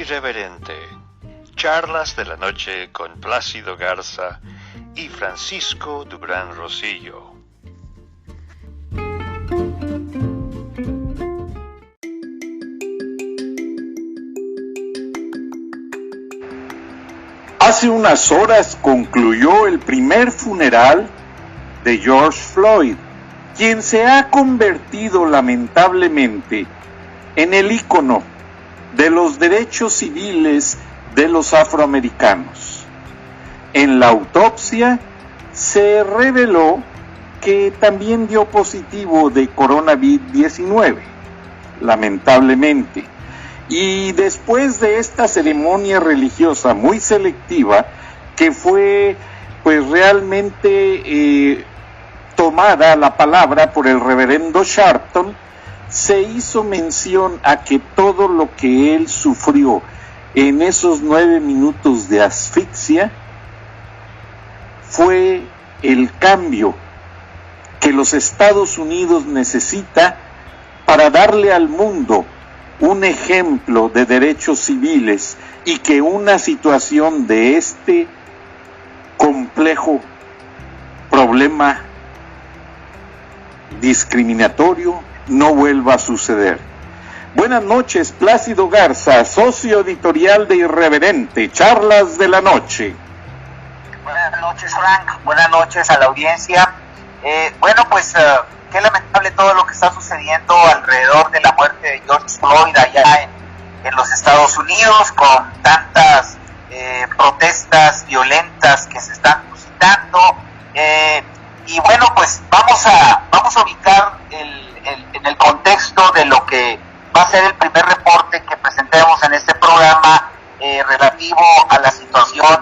Irreverente. Charlas de la noche con Plácido Garza y Francisco Dubrán Rosillo. Hace unas horas concluyó el primer funeral de George Floyd, quien se ha convertido lamentablemente en el ícono de los derechos civiles de los afroamericanos. En la autopsia se reveló que también dio positivo de coronavirus-19, lamentablemente. Y después de esta ceremonia religiosa muy selectiva, que fue pues realmente tomada la palabra por el reverendo Sharpton, se hizo mención a que todo lo que él sufrió en esos 9 minutos de asfixia fue el cambio que los Estados Unidos necesita para darle al mundo un ejemplo de derechos civiles y que una situación de este complejo problema discriminatorio no vuelva a suceder. Buenas noches, Plácido Garza, socio editorial de Irreverente, Charlas de la Noche. Buenas noches, Frank. Buenas noches a la audiencia. Qué lamentable todo lo que está sucediendo alrededor de la muerte de George Floyd allá en los Estados Unidos, con tantas protestas violentas que se están suscitando. Vamos a ubicar en el contexto de lo que va a ser el primer reporte que presentemos en este programa relativo a la situación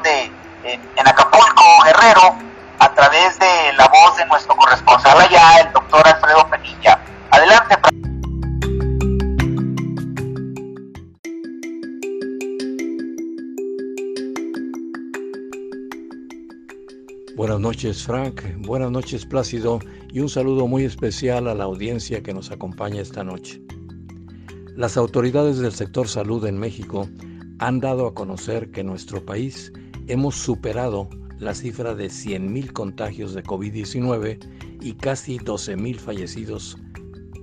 en Acapulco, Guerrero, a través de la voz de nuestro corresponsal allá, el doctor Alfredo Penilla. Adelante. Buenas noches, Frank. Buenas noches, Plácido, y un saludo muy especial a la audiencia que nos acompaña esta noche. Las autoridades del sector salud en México han dado a conocer que en nuestro país hemos superado la cifra de 100,000 contagios de COVID-19 y casi 12,000 fallecidos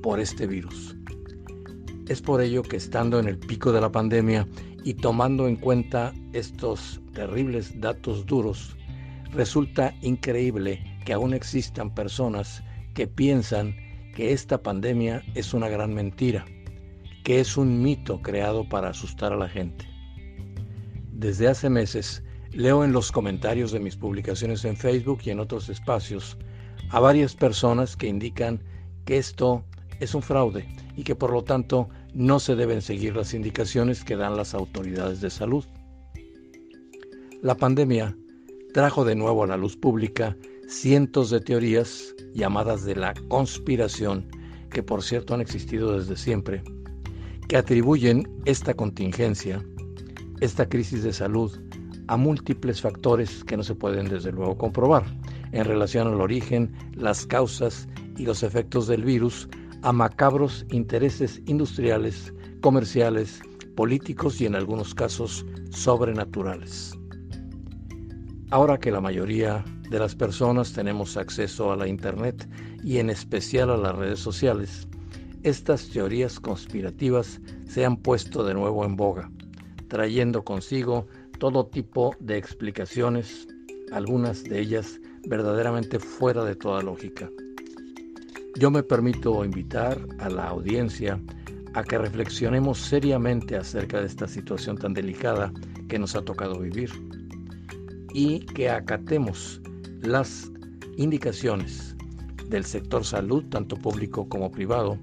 por este virus. Es por ello que, estando en el pico de la pandemia y tomando en cuenta estos terribles datos duros, resulta increíble que aún existan personas que piensan que esta pandemia es una gran mentira, que es un mito creado para asustar a la gente. Desde hace meses leo en los comentarios de mis publicaciones en Facebook y en otros espacios a varias personas que indican que esto es un fraude y que por lo tanto no se deben seguir las indicaciones que dan las autoridades de salud. La pandemia trajo de nuevo a la luz pública cientos de teorías llamadas de la conspiración, que por cierto han existido desde siempre, que atribuyen esta contingencia, esta crisis de salud, a múltiples factores que no se pueden desde luego comprobar en relación al origen, las causas y los efectos del virus, a macabros intereses industriales, comerciales, políticos y en algunos casos sobrenaturales. Ahora que la mayoría de las personas tenemos acceso a la Internet y en especial a las redes sociales, estas teorías conspirativas se han puesto de nuevo en boga, trayendo consigo todo tipo de explicaciones, algunas de ellas verdaderamente fuera de toda lógica. Yo me permito invitar a la audiencia a que reflexionemos seriamente acerca de esta situación tan delicada que nos ha tocado vivir y que acatemos las indicaciones del sector salud, tanto público como privado,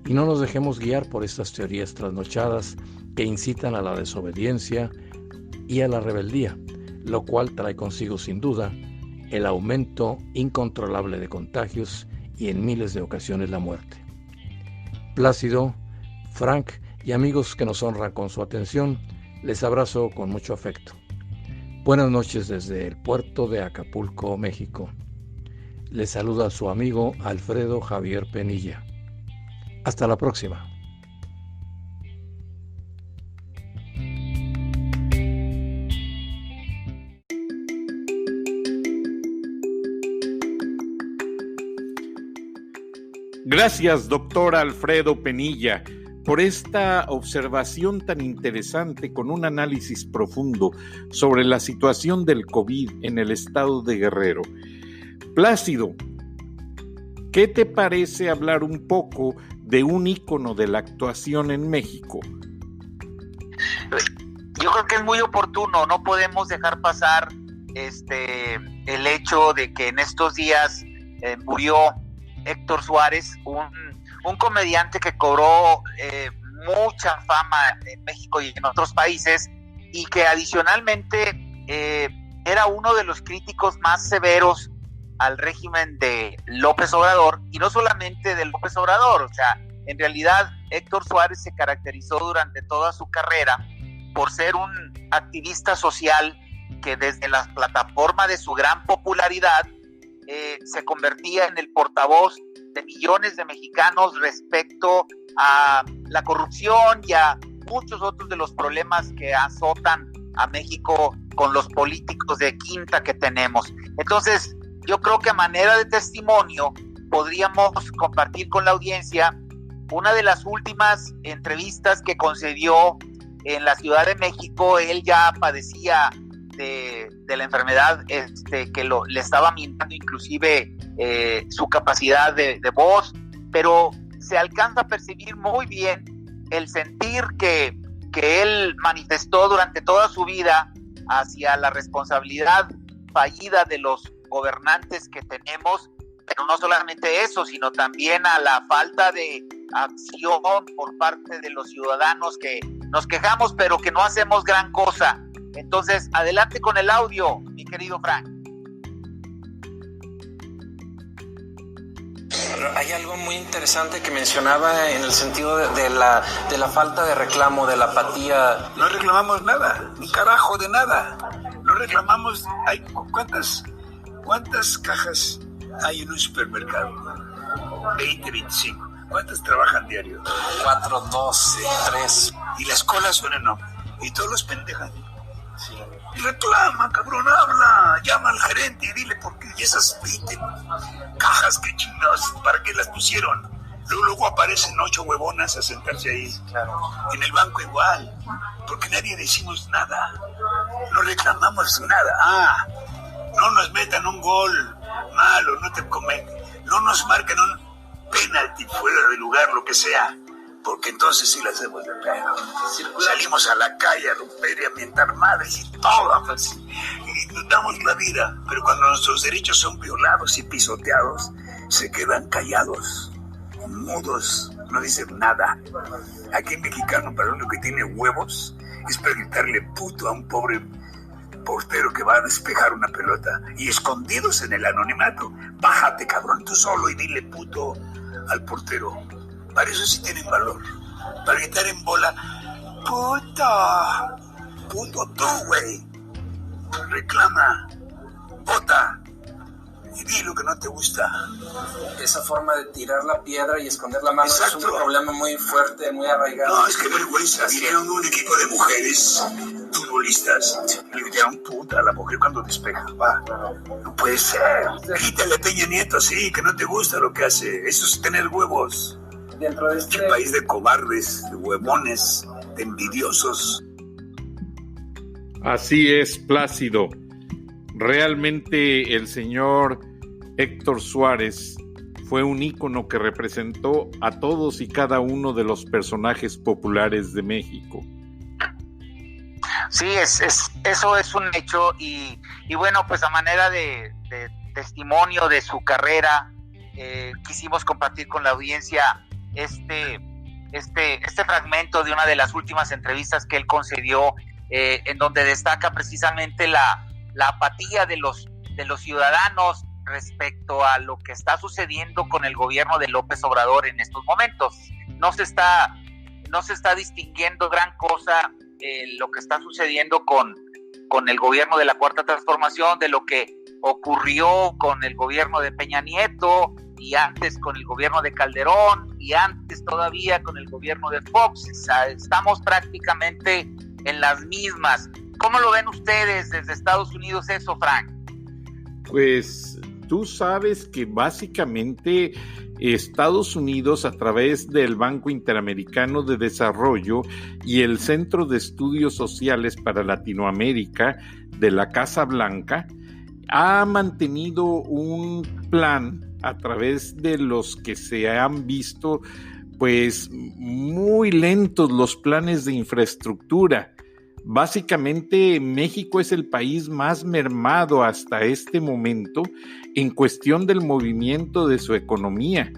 y no nos dejemos guiar por estas teorías trasnochadas que incitan a la desobediencia y a la rebeldía, lo cual trae consigo sin duda el aumento incontrolable de contagios y en miles de ocasiones la muerte. Plácido, Frank y amigos que nos honran con su atención, les abrazo con mucho afecto. Buenas noches desde el puerto de Acapulco, México. Les saluda su amigo Alfredo Javier Penilla. Hasta la próxima. Gracias, doctor Alfredo Penilla, por esta observación tan interesante con un análisis profundo sobre la situación del COVID en el estado de Guerrero. Plácido, ¿qué te parece hablar un poco de un ícono de la actuación en México? Yo creo que es muy oportuno, no podemos dejar pasar el hecho de que en estos días murió Héctor Suárez, un comediante que cobró mucha fama en México y en otros países, y que adicionalmente era uno de los críticos más severos al régimen de López Obrador, y no solamente de López Obrador. O sea, en realidad Héctor Suárez se caracterizó durante toda su carrera por ser un activista social que desde la plataforma de su gran popularidad se convertía en el portavoz de millones de mexicanos respecto a la corrupción y a muchos otros de los problemas que azotan a México con los políticos de quinta que tenemos. Entonces, yo creo que a manera de testimonio podríamos compartir con la audiencia una de las últimas entrevistas que concedió en la Ciudad de México. Él ya padecía de la enfermedad que le estaba minando inclusive su capacidad de voz, pero se alcanza a percibir muy bien el sentir que él manifestó durante toda su vida hacia la responsabilidad fallida de los gobernantes que tenemos, pero no solamente eso, sino también a la falta de acción por parte de los ciudadanos que nos quejamos, pero que no hacemos gran cosa. Entonces, adelante con el audio, mi querido Frank. Hay algo muy interesante que mencionaba en el sentido de la falta de reclamo, de la apatía. No reclamamos nada, un carajo de nada. No reclamamos. ¿Cuántas cajas hay en un supermercado? 20, 25. ¿Cuántas trabajan diario? 4, 2, 3. Y las colas son enormes. Y todos los pendejan. Sí. Reclama, cabrón, habla. Llama al gerente y dile por qué. Y esas 20 cajas, qué chingados, ¿para qué las pusieron? Luego aparecen 8 huevonas a sentarse ahí. Claro. En el banco igual. Porque nadie decimos nada. No reclamamos nada. No nos metan un gol malo, no te comen. No nos marcan un penalti fuera de lugar, lo que sea, porque entonces sí la hacemos de pedo. Salimos a la calle a romper y a mientar madres y todo, pues, y nos damos la vida, pero cuando nuestros derechos son violados y pisoteados, se quedan callados, mudos, no dicen nada. Aquí en mexicano, para uno que tiene huevos, es para gritarle puto a un pobre portero que va a despejar una pelota, y escondidos en el anonimato, bájate cabrón tú solo y dile puto al portero. Para eso sí tienen valor, para gritar en bola puto tú, güey. Reclama, vota y di lo que no te gusta. Esa forma de tirar la piedra y esconder la mano. Exacto. Es un problema muy fuerte, muy arraigado. No, es que vergüenza. Vinieron un equipo de mujeres futbolistas, le gritaron puta a la mujer cuando despeja. Va, no puede ser. Quítale Peña Nieto, sí, que no te gusta lo que hace. Eso es tener huevos. Dentro de este país de cobardes, de huevones, de envidiosos. Así es, Plácido. Realmente el señor Héctor Suárez fue un ícono que representó a todos y cada uno de los personajes populares de México. Sí, eso es un hecho, y bueno, pues a manera de testimonio de su carrera, quisimos compartir con la audiencia este fragmento de una de las últimas entrevistas que él concedió, en donde destaca precisamente la apatía de los ciudadanos respecto a lo que está sucediendo con el gobierno de López Obrador en estos momentos. No se está distinguiendo gran cosa lo que está sucediendo con el gobierno de la Cuarta Transformación, de lo que ocurrió con el gobierno de Peña Nieto, y antes con el gobierno de Calderón, y antes todavía con el gobierno de Fox. O sea, estamos prácticamente en las mismas. ¿Cómo lo ven ustedes desde Estados Unidos eso, Frank? Pues tú sabes que básicamente Estados Unidos, a través del Banco Interamericano de Desarrollo y el Centro de Estudios Sociales para Latinoamérica de la Casa Blanca, ha mantenido un plan a través de los que se han visto pues muy lentos los planes de infraestructura. Básicamente México es el país más mermado hasta este momento en cuestión del movimiento de su economía.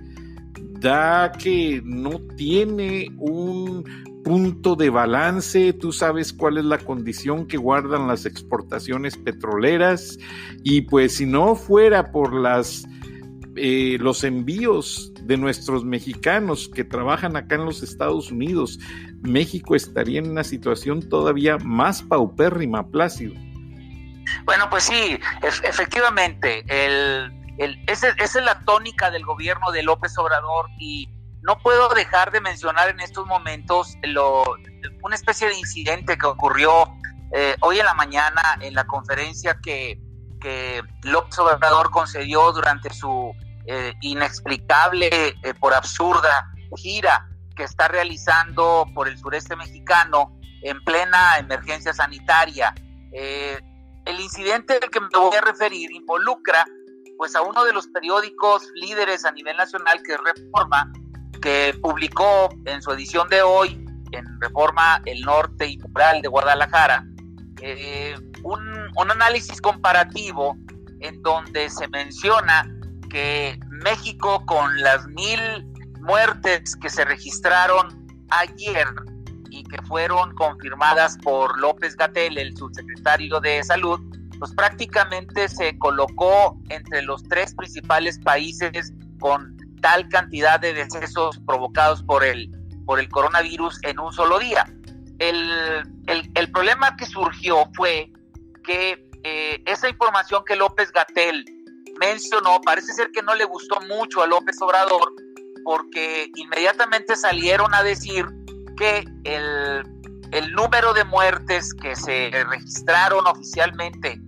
Da que no tiene un punto de balance. Tú sabes cuál es la condición que guardan las exportaciones petroleras, y pues si no fuera por los envíos de nuestros mexicanos que trabajan acá en los Estados Unidos, México estaría en una situación todavía más paupérrima, Plácido. Bueno, pues sí, efectivamente, esa es la tónica del gobierno de López Obrador, y no puedo dejar de mencionar en estos momentos una especie de incidente que ocurrió hoy en la mañana en la conferencia que López Obrador concedió durante su inexplicable, por absurda gira que está realizando por el sureste mexicano en plena emergencia sanitaria. El incidente al que me voy a referir involucra pues a uno de los periódicos líderes a nivel nacional, que es Reforma, que publicó en su edición de hoy, en Reforma El Norte y Mural de Guadalajara, un análisis comparativo en donde se menciona que México, con las 1,000 muertes que se registraron ayer y que fueron confirmadas por López-Gatell, el subsecretario de Salud, pues prácticamente se colocó entre los 3 principales países con tal cantidad de decesos provocados por el coronavirus en un solo día. El problema que surgió fue que esa información que López-Gatell mencionó parece ser que no le gustó mucho a López Obrador, porque inmediatamente salieron a decir que el número de muertes que se registraron oficialmente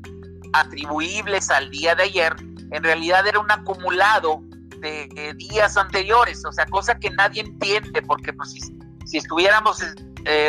atribuibles al día de ayer en realidad era un acumulado de días anteriores, o sea, cosa que nadie entiende, porque pues si estuviéramos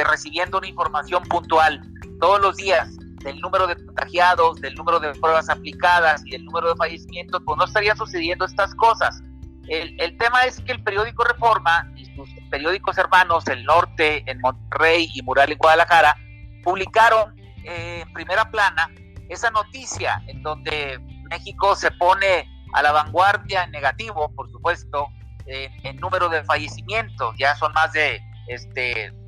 recibiendo una información puntual todos los días del número de contagiados, del número de pruebas aplicadas y del número de fallecimientos, pues no estarían sucediendo estas cosas. El tema es que el periódico Reforma y sus periódicos hermanos, El Norte en Monterrey y Mural en Guadalajara, publicaron en primera plana esa noticia en donde México se pone a la vanguardia en negativo, por supuesto, en número de fallecimientos. Ya son más de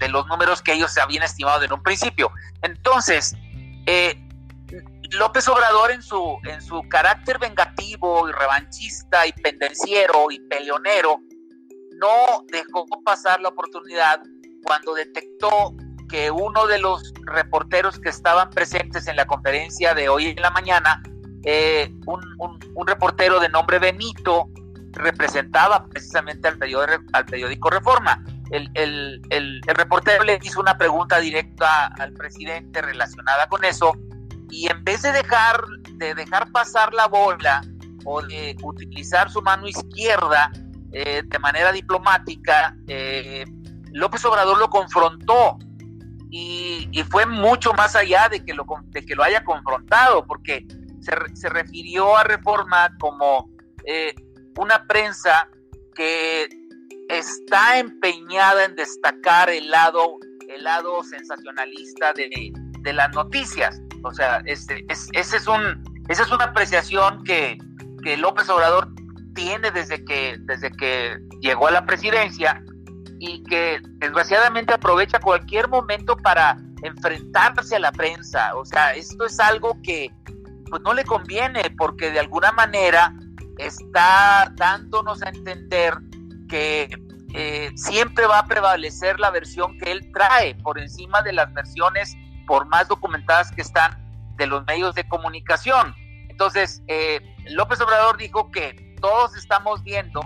los números que ellos se habían estimado en un principio. Entonces, López Obrador, en su carácter vengativo y revanchista y pendenciero y peleonero, no dejó pasar la oportunidad cuando detectó que uno de los reporteros que estaban presentes en la conferencia de hoy en la mañana, un reportero de nombre Benito, representaba precisamente al periódico Reforma. El reportero le hizo una pregunta directa al presidente relacionada con eso, y en vez de dejar pasar la bola o de utilizar su mano izquierda de manera diplomática, López Obrador lo confrontó, y fue mucho más allá de que lo haya confrontado, porque se refirió a Reforma como una prensa que está empeñada en destacar el lado sensacionalista de las noticias. O sea, esa es una apreciación que López Obrador tiene desde que llegó a la presidencia, y que desgraciadamente aprovecha cualquier momento para enfrentarse a la prensa. O sea, esto es algo que pues no le conviene, porque de alguna manera está dándonos a entender que siempre va a prevalecer la versión que él trae por encima de las versiones, por más documentadas que están, de los medios de comunicación. Entonces, López Obrador dijo que todos estamos viendo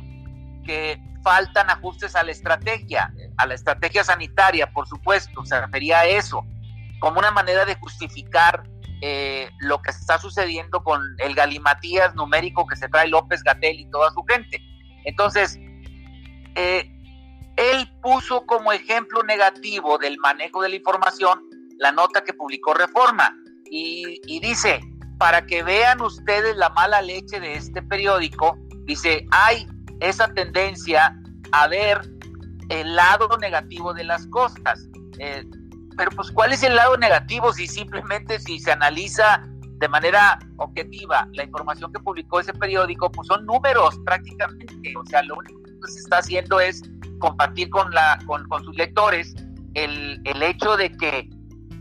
que faltan ajustes a la estrategia sanitaria, por supuesto. Se refería a eso como una manera de justificar lo que está sucediendo con el galimatías numérico que se trae López-Gatell y toda su gente. Entonces, él puso como ejemplo negativo del manejo de la información la nota que publicó Reforma y dice, para que vean ustedes la mala leche de este periódico, dice, hay esa tendencia a ver el lado negativo de las cosas, pero pues ¿cuál es el lado negativo si simplemente si se analiza de manera objetiva la información que publicó ese periódico? Pues son números prácticamente, o sea, lo único que se está haciendo es compartir con sus lectores el hecho de que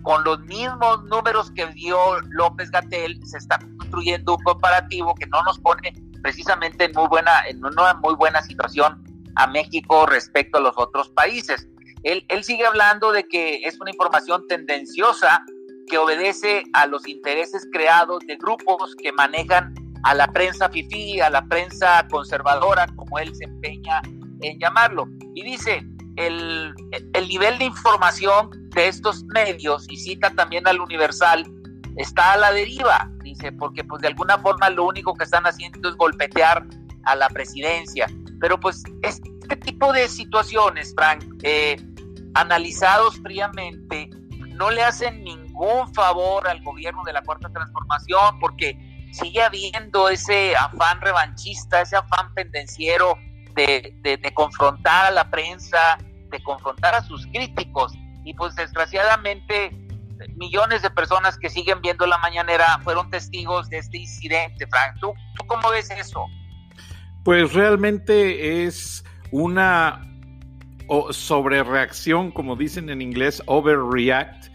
con los mismos números que dio López-Gatell se está construyendo un comparativo que no nos pone precisamente en una muy buena situación a México respecto a los otros países. Él sigue hablando de que es una información tendenciosa que obedece a los intereses creados de grupos que manejan a la prensa fifí, a la prensa conservadora, como él se empeña en llamarlo. Y dice, el nivel de información de estos medios, y cita también al Universal, está a la deriva, dice, porque pues de alguna forma lo único que están haciendo es golpetear a la presidencia. Pero pues este tipo de situaciones, Frank, analizados fríamente, no le hacen ningún favor al gobierno de la Cuarta Transformación, porque sigue habiendo ese afán revanchista, ese afán pendenciero de confrontar a la prensa, de confrontar a sus críticos, y pues desgraciadamente millones de personas que siguen viendo la mañanera fueron testigos de este incidente. Frank, ¿tú cómo ves eso? Pues realmente es una sobrereacción, como dicen en inglés, overreact,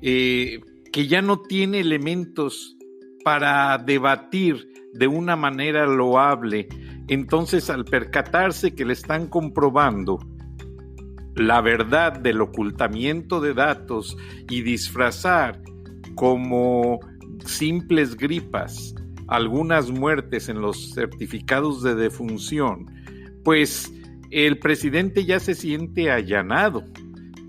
que ya no tiene elementos para debatir de una manera loable. Entonces, al percatarse que le están comprobando la verdad del ocultamiento de datos y disfrazar como simples gripas algunas muertes en los certificados de defunción, pues el presidente ya se siente allanado,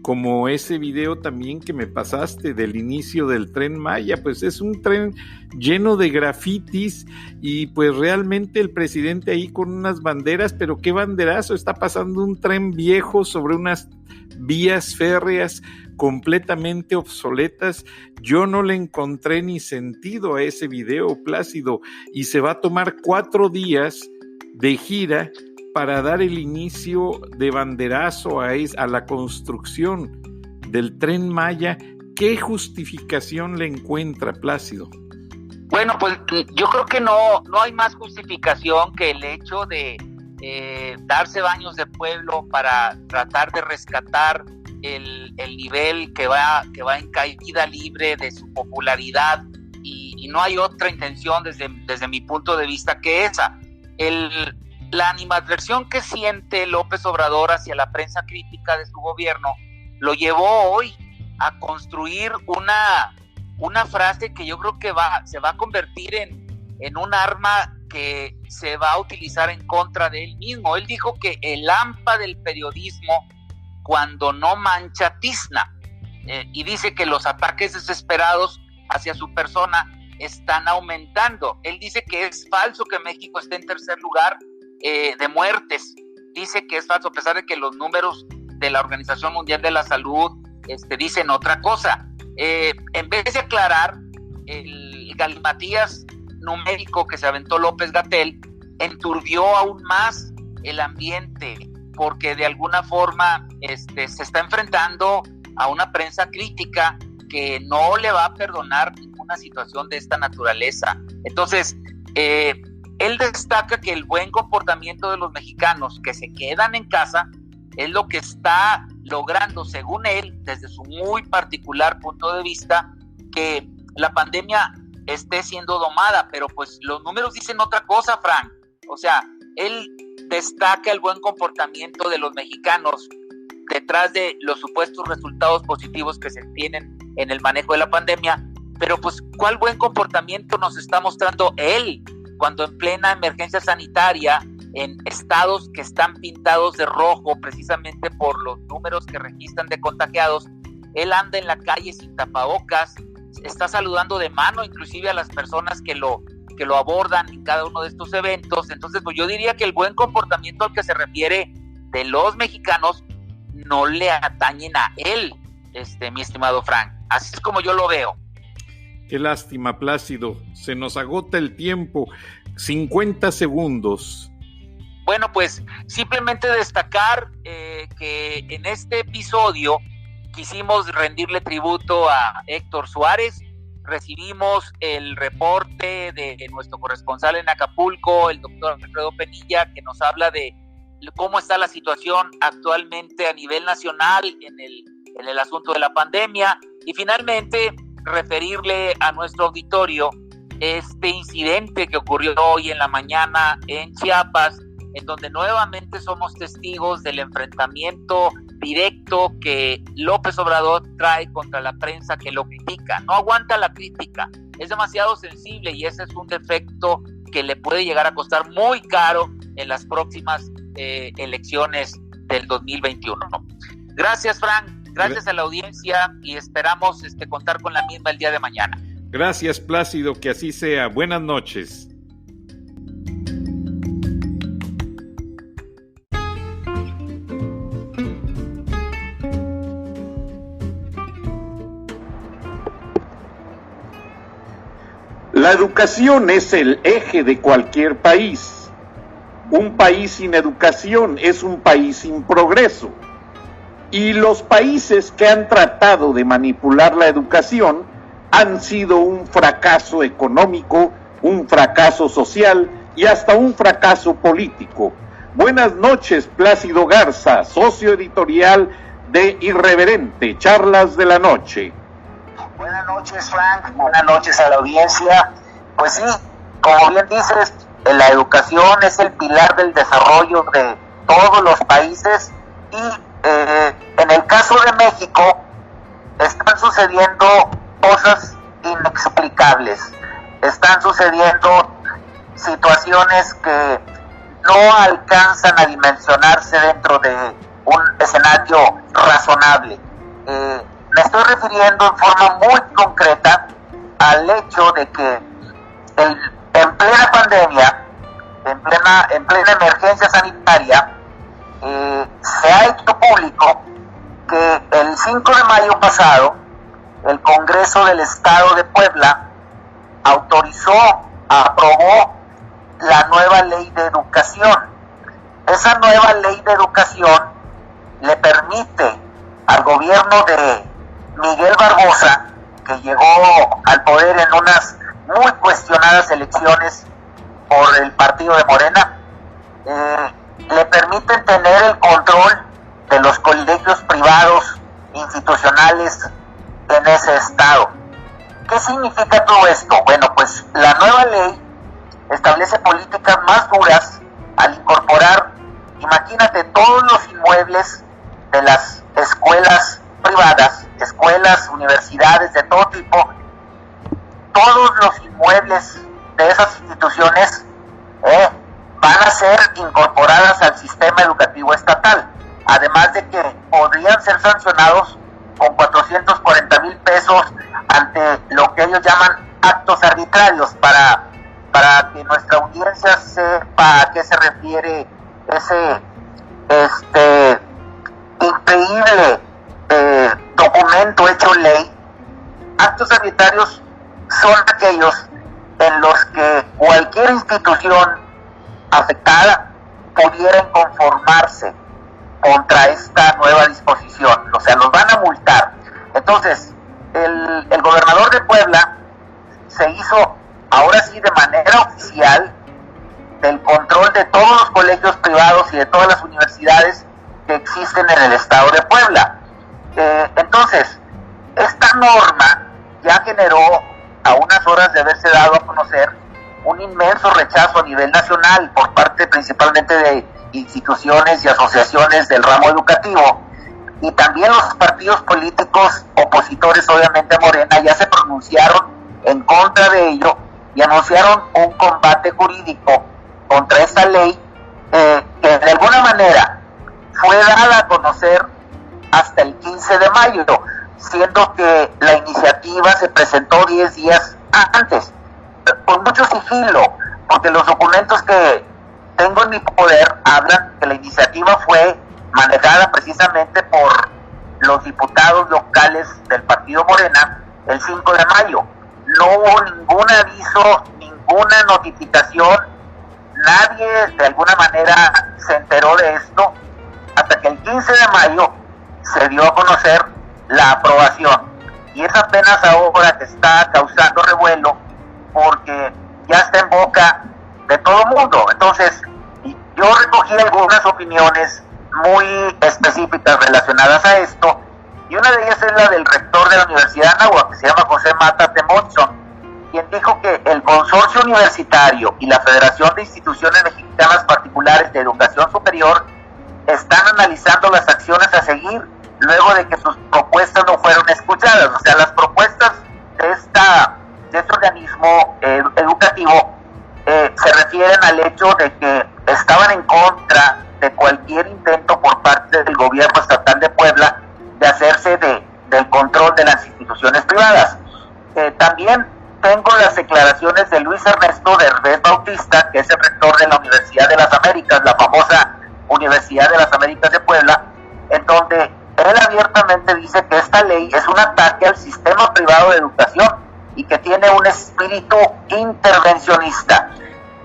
como ese video también que me pasaste del inicio del Tren Maya. Pues es un tren lleno de grafitis y pues realmente el presidente ahí con unas banderas, pero qué banderazo, está pasando un tren viejo sobre unas vías férreas completamente obsoletas. Yo no le encontré ni sentido a ese video, Plácido, y se va a tomar 4 días de gira para dar el inicio de banderazo a la construcción del Tren Maya. ¿Qué justificación le encuentra, Plácido? Bueno, pues yo creo que no hay más justificación que el hecho de darse baños de pueblo para tratar de rescatar el nivel que va en caída libre de su popularidad, y no hay otra intención desde mi punto de vista que esa. La animadversión que siente López Obrador hacia la prensa crítica de su gobierno lo llevó hoy a construir una frase que yo creo que se va a convertir en un arma que se va a utilizar en contra de él mismo. Él dijo que el hampa del periodismo, cuando no mancha, tizna, y dice que los ataques desesperados hacia su persona están aumentando. Él dice que es falso que México esté en tercer lugar de muertes. Dice que es falso, a pesar de que los números de la Organización Mundial de la Salud dicen otra cosa. En vez de aclarar el galimatías numérico que se aventó López-Gatell, enturbió aún más el ambiente, porque de alguna forma se está enfrentando a una prensa crítica que no le va a perdonar ninguna situación de esta naturaleza. Entonces, él destaca que el buen comportamiento de los mexicanos que se quedan en casa es lo que está logrando, según él, desde su muy particular punto de vista, que la pandemia esté siendo domada. Pero pues los números dicen otra cosa, Frank. O sea, él destaca el buen comportamiento de los mexicanos detrás de los supuestos resultados positivos que se tienen en el manejo de la pandemia. Pero pues, ¿cuál buen comportamiento nos está mostrando él cuando en plena emergencia sanitaria, en estados que están pintados de rojo precisamente por los números que registran de contagiados, él anda en la calle sin tapabocas, está saludando de mano inclusive a las personas que lo abordan en cada uno de estos eventos. Entonces, pues yo diría que el buen comportamiento al que se refiere de los mexicanos no le atañen a él, mi estimado Frank. Así es como yo lo veo. Qué lástima, Plácido. Se nos agota el tiempo. 50 segundos. Bueno, pues simplemente destacar que en este episodio quisimos rendirle tributo a Héctor Suárez. Recibimos el reporte de nuestro corresponsal en Acapulco, el doctor Alfredo Penilla, que nos habla de cómo está la situación actualmente a nivel nacional en el asunto de la pandemia, y finalmente referirle a nuestro auditorio este incidente que ocurrió hoy en la mañana en Chiapas, en donde nuevamente somos testigos del enfrentamiento directo que López Obrador trae contra la prensa que lo critica. No aguanta la crítica, es demasiado sensible, y ese es un defecto que le puede llegar a costar muy caro en las próximas elecciones del 2021. Gracias, Frank, gracias a la audiencia, y esperamos contar con la misma el día de mañana. Gracias, Plácido, que así sea. Buenas noches. La educación es el eje de cualquier país. Un país sin educación es un país sin progreso. Y los países que han tratado de manipular la educación han sido un fracaso económico, un fracaso social y hasta un fracaso político. Buenas noches, Plácido Garza, socio editorial de Irreverente, Charlas de la Noche. Buenas noches, Frank, buenas noches a la audiencia. Pues sí, como bien dices, la educación es el pilar del desarrollo de todos los países, y en el caso de México están sucediendo cosas inexplicables, están sucediendo situaciones que no alcanzan a dimensionarse dentro de un escenario razonable. Me estoy refiriendo en forma muy concreta al hecho de que en plena pandemia, en plena emergencia sanitaria, se ha hecho público que el 5 de mayo pasado el Congreso del Estado de Puebla aprobó la nueva ley de educación. Esa nueva ley de educación le permite al gobierno de Miguel Barbosa, que llegó al poder en unas muy cuestionadas elecciones por el partido de Morena, le permiten tener el control de los colegios privados institucionales en ese estado. ¿Qué significa todo esto? Bueno, pues la nueva ley establece políticas más duras al incorporar, imagínate, todos los inmuebles de las escuelas privadas, escuelas, universidades de todo tipo, todos los inmuebles de esas instituciones van a ser incorporadas al sistema educativo estatal, además de que podrían ser sancionados con 440,000 pesos ante lo que ellos llaman actos arbitrarios, para que nuestra audiencia sepa a qué se refiere ese increíble documento hecho ley. Actos arbitrarios son aquellos en los que cualquier institución afectada pudiera inconformarse contra esta nueva disposición, o sea, los van a multar. Entonces, el gobernador de Puebla se hizo, ahora sí, de manera oficial, del control de todos los colegios privados y de todas las universidades que existen en el estado de Puebla. Entonces, esta norma ya generó, a unas horas de haberse dado a conocer, un inmenso rechazo a nivel nacional por parte principalmente de instituciones y asociaciones del ramo educativo, y también los partidos políticos opositores, obviamente a Morena, ya se pronunciaron en contra de ello y anunciaron un combate jurídico contra esta ley, que de alguna manera fue dada a conocer hasta el 15 de mayo, siendo que la iniciativa iniciativa se presentó 10 días antes, con mucho sigilo, porque los documentos que tengo en mi poder hablan que la iniciativa fue manejada precisamente por los diputados locales del partido Morena el 5 de mayo. No hubo ningún aviso, ninguna notificación, nadie de alguna manera se enteró de esto hasta que el 15 de mayo se dio a conocer la aprobación. Y es apenas ahora que está causando revuelo porque ya está en boca de todo el mundo. Entonces, yo recogí algunas opiniones muy específicas relacionadas a esto, y una de ellas es la del rector de la Universidad de Anáhuac, que se llama José Mata Temonson, quien dijo que el consorcio universitario y la Federación de Instituciones Mexicanas Particulares de Educación Superior están analizando las acciones a seguir luego de que sus propuestas no fueron escuchadas. O sea, las propuestas de este organismo educativo se refieren al hecho de que estaban en contra de cualquier intento por parte del gobierno estatal de Puebla de hacerse del control de las instituciones privadas. También tengo las declaraciones de Luis Ernesto Derbez Bautista, que es el rector de la Universidad de las Américas, la famosa Universidad de las Américas de Puebla, en donde él abiertamente dice que esta ley es un ataque al sistema privado de educación y que tiene un espíritu intervencionista.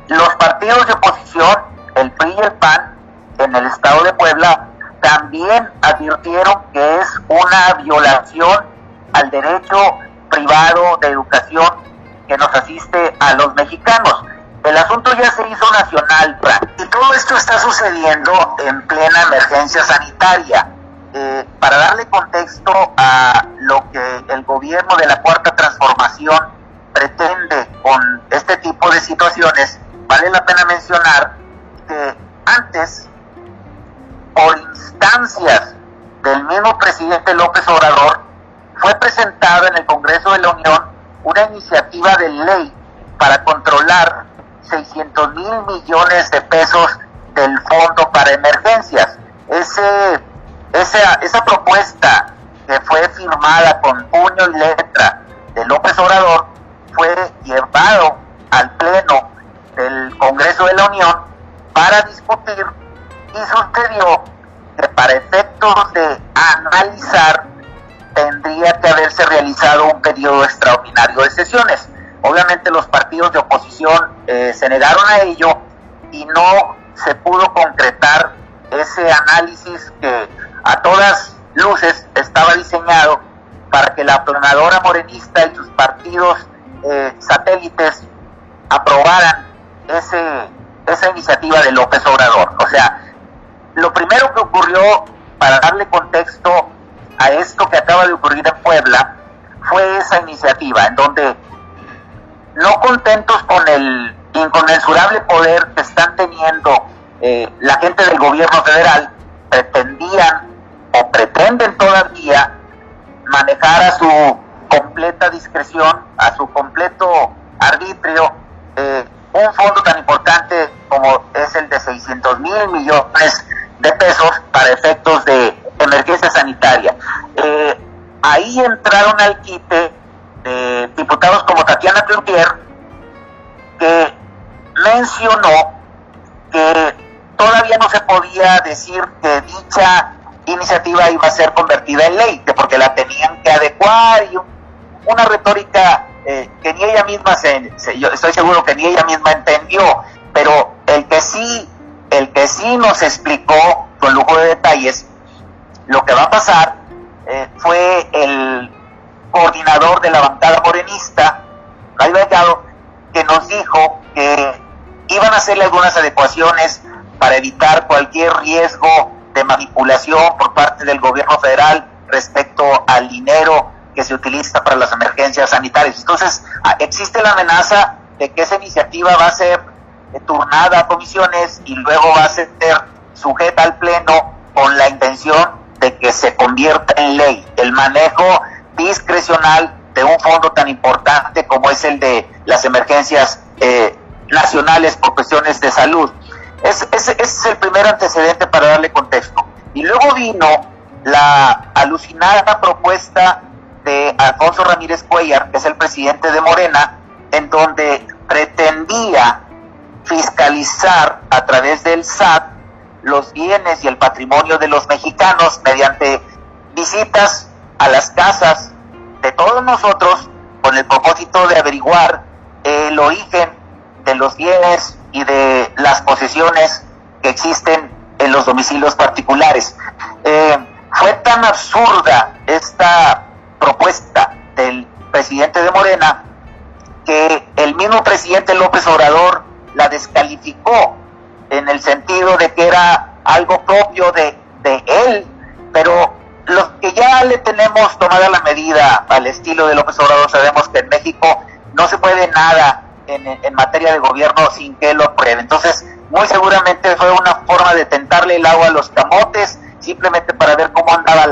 Los partidos de oposición, el PRI y el PAN, en el estado de Puebla, también advirtieron que es una violación al derecho privado de educación que nos asiste a los mexicanos. El asunto ya se hizo nacional, Frank, y todo esto está sucediendo en plena emergencia sanitaria. Para darle contexto a lo que el gobierno de la Cuarta Transformación pretende con este tipo de situaciones, vale la pena mencionar que antes, por instancias del mismo presidente López Obrador, fue presentada en el Congreso de la Unión una iniciativa de ley para controlar 600 mil millones de pesos del Fondo para Emergencias. Esa propuesta, que fue firmada con puño y letra de López Obrador, fue llevado al Pleno del Congreso de la Unión para discutir, y sucedió que para efectos de analizar tendría que haberse realizado un periodo extraordinario de sesiones. Obviamente los partidos de oposición se negaron a ello y no se pudo concretar ese análisis que a todas luces estaba diseñado para que la aplanadora morenista y sus partidos satélites aprobaran esa iniciativa de López Obrador. O sea, lo primero que ocurrió, para darle contexto a esto que acaba de ocurrir en Puebla, fue esa iniciativa en donde, no contentos con el inconmensurable poder que están teniendo la gente del gobierno federal, pretendían o pretenden todavía manejar a su completa discreción, a su completo arbitrio, un fondo tan importante como es el de 600 mil millones de pesos para efectos de emergencia sanitaria. Ahí entraron al quite diputados como Tatiana Cloutier, que mencionó que todavía no se podía decir que dicha iniciativa iba a ser convertida en ley, que porque la tenían que adecuar, y una retórica que ni ella misma yo estoy seguro que ni ella misma entendió, pero el que sí nos explicó con lujo de detalles lo que va a pasar fue el coordinador de la bancada morenista, Ray Delgado, que nos dijo que iban a hacerle algunas adecuaciones para evitar cualquier riesgo de manipulación por parte del gobierno federal respecto al dinero que se utiliza para las emergencias sanitarias. Entonces, existe la amenaza de que esa iniciativa va a ser turnada a comisiones y luego va a ser sujeta al Pleno con la intención de que se convierta en ley el manejo discrecional de un fondo tan importante como es el de las emergencias nacionales por cuestiones de salud. Ese es el primer antecedente para darle contexto. Y luego vino la alucinada propuesta de Alfonso Ramírez Cuellar, que es el presidente de Morena, en donde pretendía fiscalizar a través del SAT los bienes y el patrimonio de los mexicanos mediante visitas a las casas de todos nosotros con el propósito de averiguar el origen de los bienes y de las posesiones que existen en los domicilios particulares. Fue tan absurda esta propuesta del presidente de Morena que el mismo presidente López Obrador la descalificó en el sentido de que era algo propio de él, pero los que ya le tenemos tomada la medida al estilo de López Obrador sabemos que en México no se puede nada en materia de gobierno sin que lo apruebe. Entonces, muy seguramente fue una forma de tentarle el agua a los camotes, simplemente para ver cómo andaba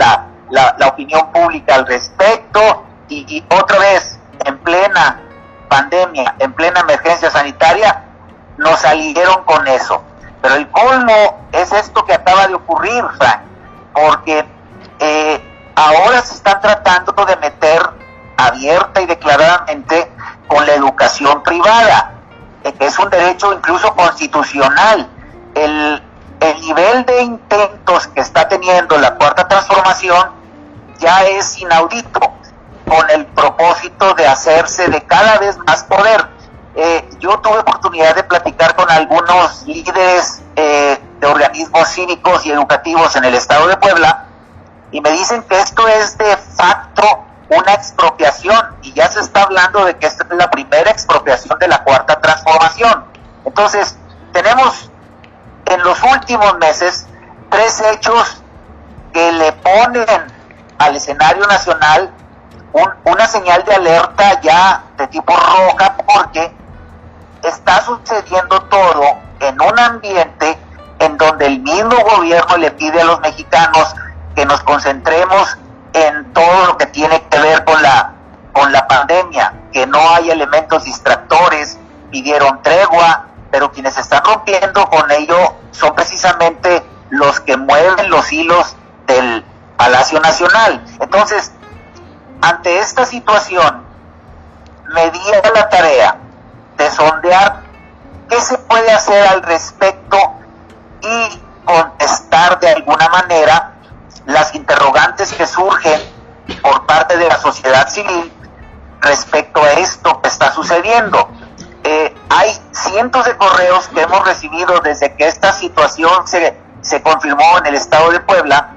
la opinión pública al respecto, y otra vez, en plena pandemia, en plena emergencia sanitaria, nos salieron con eso. Pero el colmo es esto que acaba de ocurrir, Frank, porque ahora se están tratando de meter abierta y declaradamente con la educación privada, que es un derecho incluso constitucional. El nivel de intentos que está teniendo la Cuarta Transformación ya es inaudito, con el propósito de hacerse de cada vez más poder. Yo tuve oportunidad de platicar con algunos líderes de organismos cívicos y educativos en el estado de Puebla, y me dicen que esto es de facto una expropiación, y ya se está hablando de que esta es la primera expropiación de la Cuarta Transformación. Entonces, tenemos en los últimos meses 3 hechos que le ponen al escenario nacional una señal de alerta ya de tipo roja, porque está sucediendo todo en un ambiente en donde el mismo gobierno le pide a los mexicanos que nos concentremos en todo lo que tiene que ver con la pandemia, que no hay elementos distractores, pidieron tregua, pero quienes están rompiendo con ello son precisamente los que mueven los hilos del Palacio Nacional. Entonces, ante esta situación, me di a la tarea de sondear qué se puede hacer al respecto y contestar de alguna manera las interrogantes que surgen por parte de la sociedad civil respecto a esto que está sucediendo. Hay cientos de correos que hemos recibido desde que esta situación se confirmó en el estado de Puebla,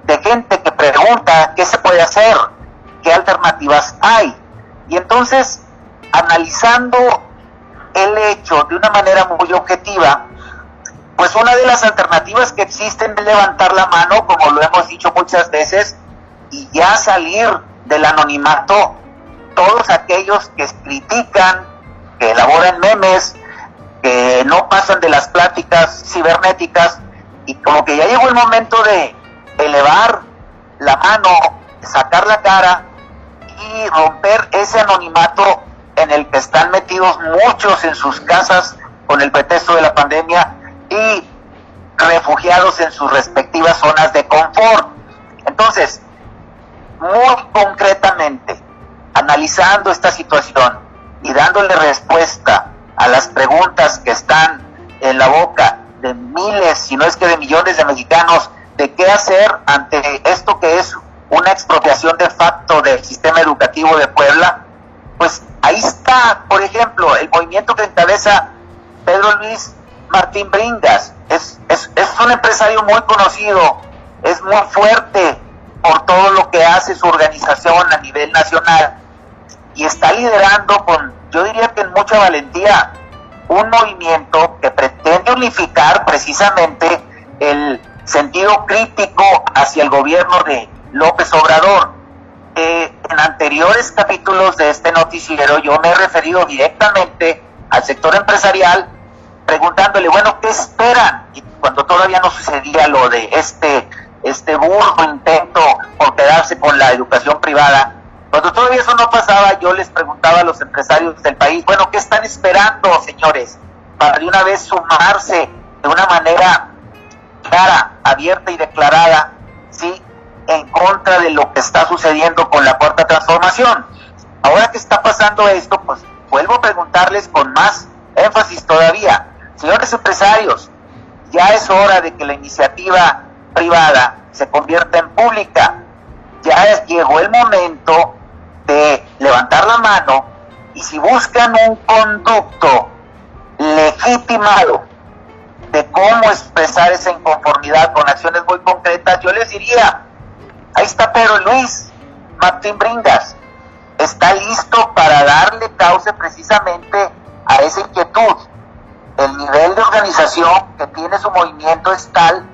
de gente que pregunta qué se puede hacer, qué alternativas hay. Y entonces, analizando el hecho de una manera muy objetiva, pues una de las alternativas que existen es levantar la mano, como lo hemos dicho muchas veces, y ya salir del anonimato todos aquellos que critican, que elaboran memes, que no pasan de las pláticas cibernéticas, y como que ya llegó el momento de elevar la mano, sacar la cara y romper ese anonimato en el que están metidos muchos en sus casas con el pretexto de la pandemia y refugiados en sus respectivas zonas de confort. Entonces, muy concretamente, analizando esta situación y dándole respuesta a las preguntas que están en la boca de miles, si no es que de millones de mexicanos, de qué hacer ante esto que es una expropiación de facto del sistema educativo de Puebla, pues ahí está, por ejemplo, el movimiento que encabeza Pedro Luis Martín Bringas. Es un empresario muy conocido, es muy fuerte por todo lo que hace su organización a nivel nacional, y está liderando con, yo diría que en mucha valentía, un movimiento que pretende unificar precisamente el sentido crítico hacia el gobierno de López Obrador. En anteriores capítulos de este noticiero yo me he referido directamente al sector empresarial, preguntándole, bueno, ¿qué esperan? Y cuando todavía no sucedía lo de este burdo intento por quedarse con la educación privada, cuando todavía eso no pasaba, yo les preguntaba a los empresarios del país, bueno, ¿qué están esperando, señores? Para de una vez sumarse de una manera clara, abierta y declarada, ¿sí? en contra de lo que está sucediendo con la Cuarta Transformación. Ahora que está pasando esto, pues vuelvo a preguntarles con más énfasis todavía, señores empresarios, ya es hora de que la iniciativa privada se convierta en pública. Ya llegó el momento de levantar la mano, y si buscan un conducto legitimado de cómo expresar esa inconformidad con acciones muy concretas, yo les diría, ahí está Pedro Luis Martín Bringas, está listo para darle cauce precisamente a esa inquietud. El nivel de organización que tiene su movimiento es tal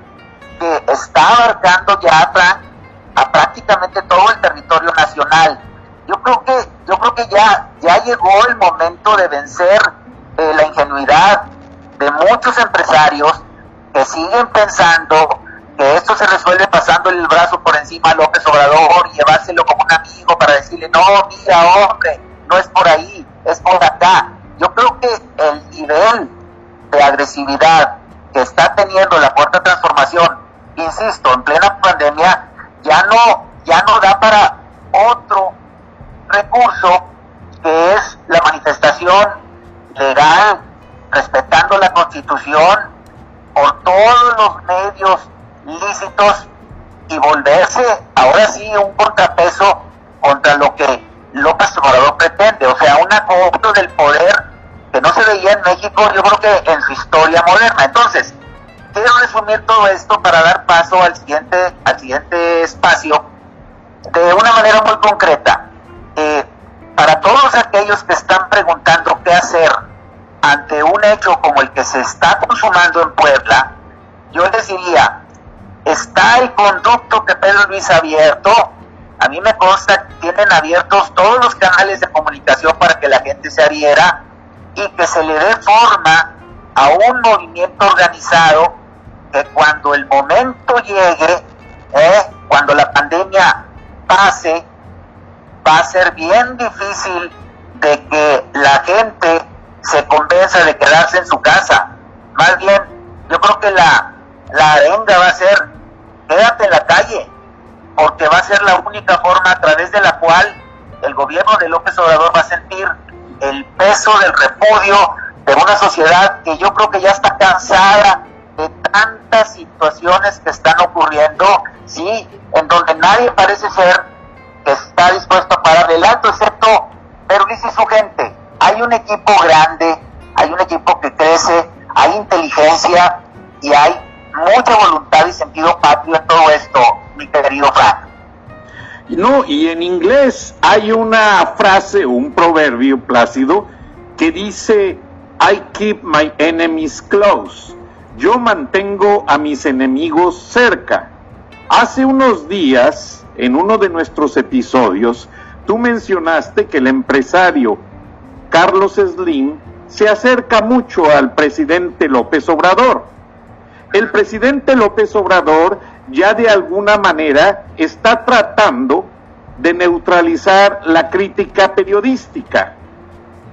que está abarcando ya a prácticamente todo el territorio nacional. Yo creo que ya llegó el momento de vencer la ingenuidad de muchos empresarios que siguen pensando que esto se resuelve pasándole el brazo por encima a López Obrador y llevárselo como un amigo para decirle, no, mira, hombre, no es por ahí, es por acá. Yo creo que el nivel de agresividad que está teniendo la Cuarta Transformación, insisto, en plena pandemia, ya no da para otro recurso, que es la manifestación legal, respetando la Constitución, por todos los medios lícitos, y volverse ahora sí un contrapeso contra lo que López Obrador pretende, o sea, un acopio del poder que no se veía en México, yo creo que en su historia moderna. Entonces, quiero resumir todo esto para dar paso al siguiente espacio de una manera muy concreta. Para todos aquellos que están preguntando qué hacer ante un hecho como el que se está consumando en Puebla, yo les diría, está el conducto que Pedro Luis ha abierto. A mí me consta que tienen abiertos todos los canales de comunicación para que la gente se adhiera y que se le dé forma a un movimiento organizado que cuando el momento llegue, cuando la pandemia pase, va a ser bien difícil de que la gente se convenza de quedarse en su casa. Más bien, yo creo que la arenga va a ser, quédate en la calle, porque va a ser la única forma a través de la cual el gobierno de López Obrador va a sentir el peso del repudio de una sociedad que yo creo que ya está cansada de tantas situaciones que están ocurriendo, sí, en donde nadie parece ser que está dispuesto a parar el alto, excepto Pedro Luis y su gente. Hay un equipo grande, hay un equipo que crece, hay inteligencia y hay mucha voluntad y sentido patrio en todo esto, mi querido Frank. No, y en inglés hay una frase, un proverbio, Plácido, que dice, I keep my enemies close. Yo mantengo a mis enemigos cerca. Hace unos días, en uno de nuestros episodios, tú mencionaste que el empresario Carlos Slim se acerca mucho al presidente López Obrador. El presidente López Obrador ya de alguna manera está tratando de neutralizar la crítica periodística.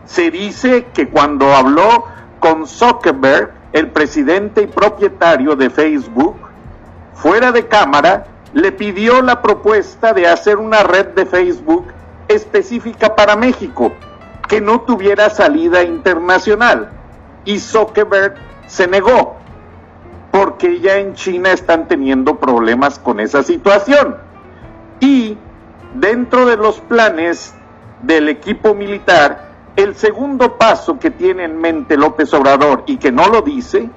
Se dice que cuando habló con Zuckerberg, el presidente y propietario de Facebook, fuera de cámara, le pidió la propuesta de hacer una red de Facebook específica para México, que no tuviera salida internacional, y Zuckerberg se negó, porque ya en China están teniendo problemas con esa situación. Y dentro de los planes del equipo militar, el segundo paso que tiene en mente López Obrador, y que no lo dice,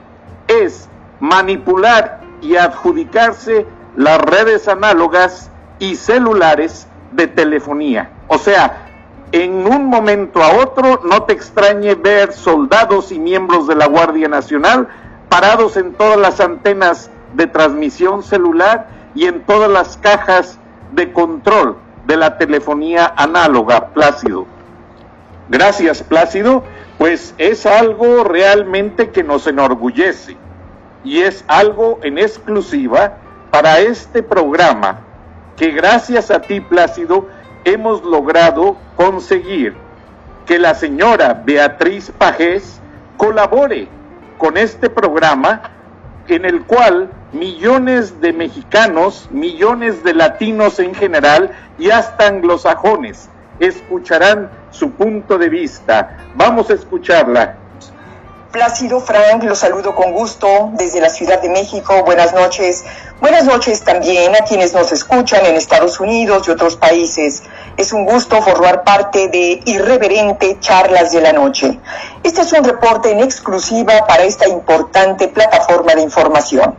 es manipular y adjudicarse las redes análogas y celulares de telefonía. O sea, en un momento a otro, no te extrañe ver soldados y miembros de la Guardia Nacional parados en todas las antenas de transmisión celular y en todas las cajas de control de la telefonía análoga, Plácido. Gracias, Plácido, pues es algo realmente que nos enorgullece y es algo en exclusiva para este programa que gracias a ti, Plácido, hemos logrado conseguir que la señora Beatriz Pajés colabore con este programa, en el cual millones de mexicanos, millones de latinos en general y hasta anglosajones escucharán su punto de vista. Vamos a escucharla. Plácido, Frank, los saludo con gusto desde la Ciudad de México. Buenas noches. Buenas noches también a quienes nos escuchan en Estados Unidos y otros países. Es un gusto formar parte de Irreverente Charlas de la Noche. Este es un reporte en exclusiva para esta importante plataforma de información.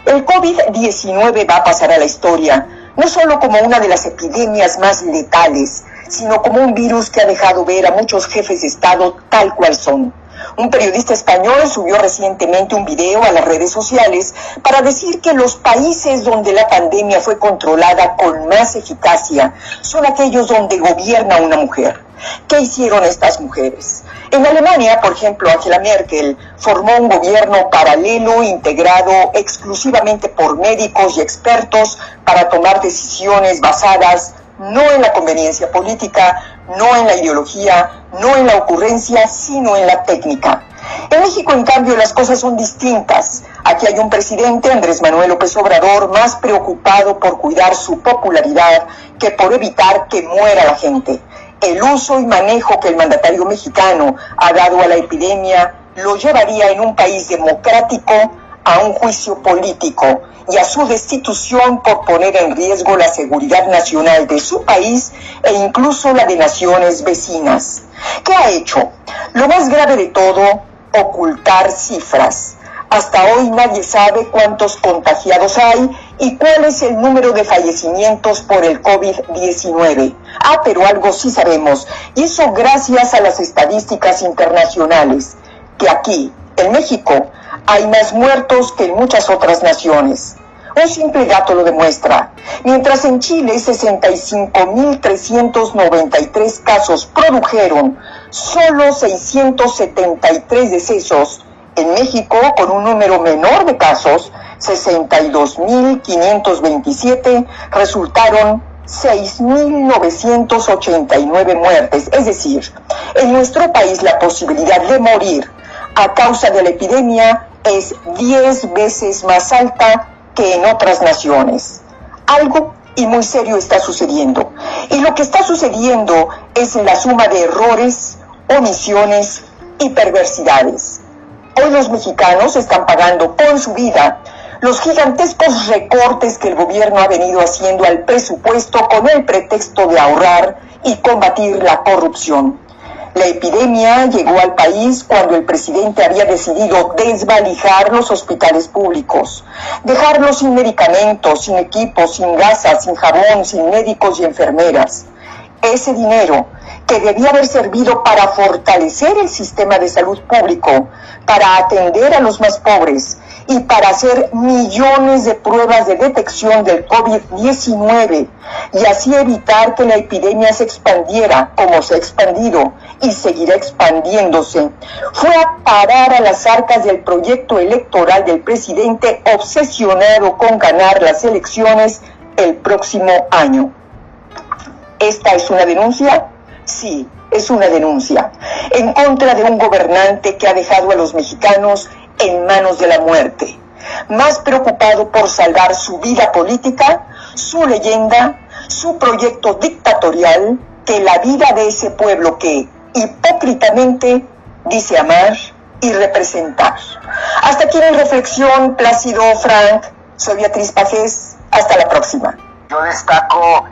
El COVID-19 va a pasar a la historia, no solo como una de las epidemias más letales, sino como un virus que ha dejado ver a muchos jefes de Estado tal cual son. Un periodista español subió recientemente un video a las redes sociales para decir que los países donde la pandemia fue controlada con más eficacia son aquellos donde gobierna una mujer. ¿Qué hicieron estas mujeres? En Alemania, por ejemplo, Angela Merkel formó un gobierno paralelo integrado exclusivamente por médicos y expertos para tomar decisiones basadas no en la conveniencia política, no en la ideología, no en la ocurrencia, sino en la técnica. En México, en cambio, las cosas son distintas. Aquí hay un presidente, Andrés Manuel López Obrador, más preocupado por cuidar su popularidad que por evitar que muera la gente. El uso y manejo que el mandatario mexicano ha dado a la epidemia lo llevaría en un país democrático a un juicio político y a su destitución por poner en riesgo la seguridad nacional de su país e incluso la de naciones vecinas. ¿Qué ha hecho? Lo más grave de todo, ocultar cifras. Hasta hoy nadie sabe cuántos contagiados hay y cuál es el número de fallecimientos por el COVID-19. Pero algo sí sabemos, y eso gracias a las estadísticas internacionales, que aquí, en México, hay más muertos que en muchas otras naciones. Un simple dato lo demuestra. Mientras en Chile 65.393 casos produjeron solo 673 decesos, en México, con un número menor de casos, 62.527, resultaron 6.989 muertes. Es decir, en nuestro país la posibilidad de morir a causa de la epidemia es 10 veces más alta que en otras naciones. Algo y muy serio está sucediendo. Y lo que está sucediendo es la suma de errores, omisiones y perversidades. Hoy los mexicanos están pagando con su vida los gigantescos recortes que el gobierno ha venido haciendo al presupuesto con el pretexto de ahorrar y combatir la corrupción. La epidemia llegó al país cuando el presidente había decidido desvalijar los hospitales públicos, dejarlos sin medicamentos, sin equipos, sin gasas, sin jabón, sin médicos y enfermeras. Ese dinero que debía haber servido para fortalecer el sistema de salud público, para atender a los más pobres y para hacer millones de pruebas de detección del COVID-19 y así evitar que la epidemia se expandiera como se ha expandido y seguirá expandiéndose, fue a parar a las arcas del proyecto electoral del presidente obsesionado con ganar las elecciones el próximo año. ¿Esta es una denuncia? Sí, es una denuncia en contra de un gobernante que ha dejado a los mexicanos en manos de la muerte, más preocupado por salvar su vida política, su leyenda, su proyecto dictatorial, que la vida de ese pueblo que hipócritamente dice amar y representar. Hasta aquí mi reflexión, Plácido, Frank. Soy Beatriz Pajés. Hasta la próxima. Yo destaco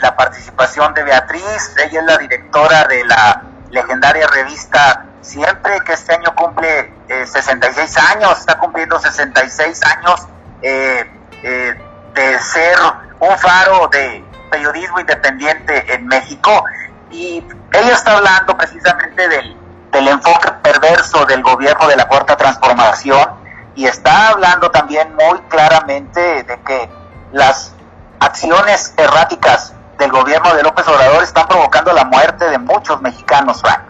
la participación de Beatriz. Ella es la directora de la legendaria revista Siempre, que este año cumple 66 años, está cumpliendo 66 años de ser un faro de periodismo independiente en México, y ella está hablando precisamente del enfoque perverso del gobierno de la Cuarta Transformación, y está hablando también muy claramente de que las acciones erráticas del gobierno de López Obrador están provocando la muerte de muchos mexicanos, Frank.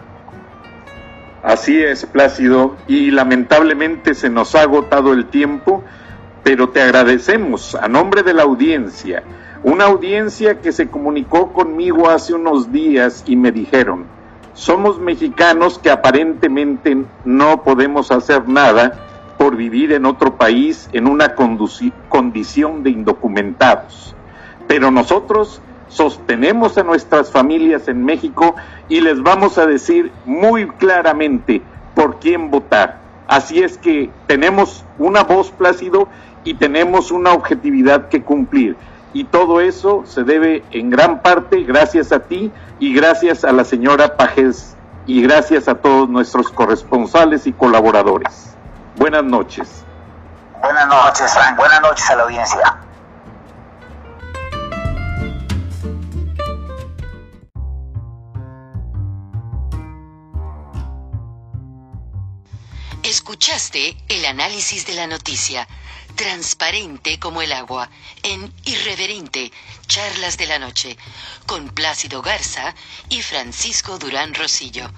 Así es, Plácido, y lamentablemente se nos ha agotado el tiempo, pero te agradecemos a nombre de la audiencia, una audiencia que se comunicó conmigo hace unos días y me dijeron: somos mexicanos que aparentemente no podemos hacer nada por vivir en otro país en una condición de indocumentados. Pero nosotros sostenemos a nuestras familias en México y les vamos a decir muy claramente por quién votar. Así es que tenemos una voz, Plácido, y tenemos una objetividad que cumplir. Y todo eso se debe en gran parte gracias a ti y gracias a la señora Pagés y gracias a todos nuestros corresponsales y colaboradores. Buenas noches. Buenas noches, Frank. Buenas noches a la audiencia. Escuchaste el análisis de la noticia, transparente como el agua, en Irreverente, Charlas de la Noche, con Plácido Garza y Francisco Durán Rosillo.